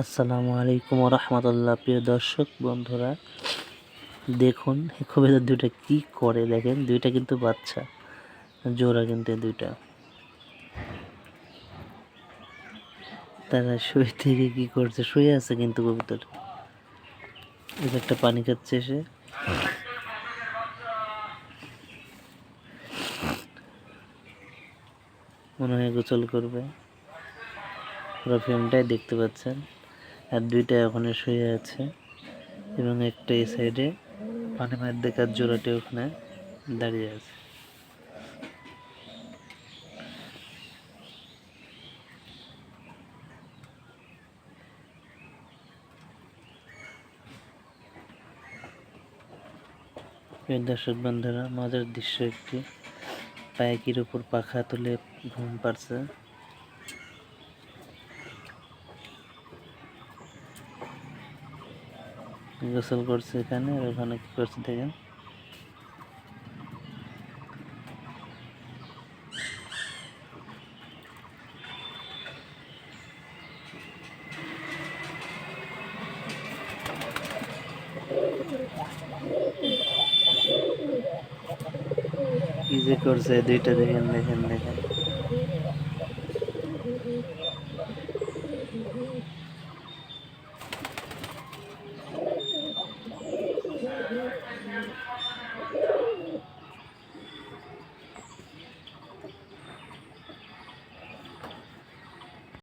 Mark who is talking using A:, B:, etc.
A: আসসালামু আলাইকুম রহমতুল্লাহ। প্রিয় দর্শক বন্ধুরা, দেখুন কবিতা দুইটা কি করে। দেখেন দুইটা কিন্তু বাচ্চা, জোড়া কিন্তু দুইটা। তারা শুয়ে থেকে কি করছে, শুয়ে আছে কিন্তু কবিতার। একটা পানি খাচ্ছে সে। মনে হয় গোসল করবে। পুরো ফ্রেমটাই দেখতে পাচ্ছেন। আর দুইটা ওখানে শুয়ে আছে এবং একটা এই সাইডে পানি মায়ের দেখার জোড়াটি ওখানে দাঁড়িয়ে আছে। দর্শক বন্ধুরা, মজার দৃশ্য একটি। পায়কির উপর পাখা তুলে ঘুম পাড়ছে। গোসল করছে এখানে, আর ওখানে কি করছে দেখেন। কি যে করছে দুইটা, দেখেন দেখেন দেখেন।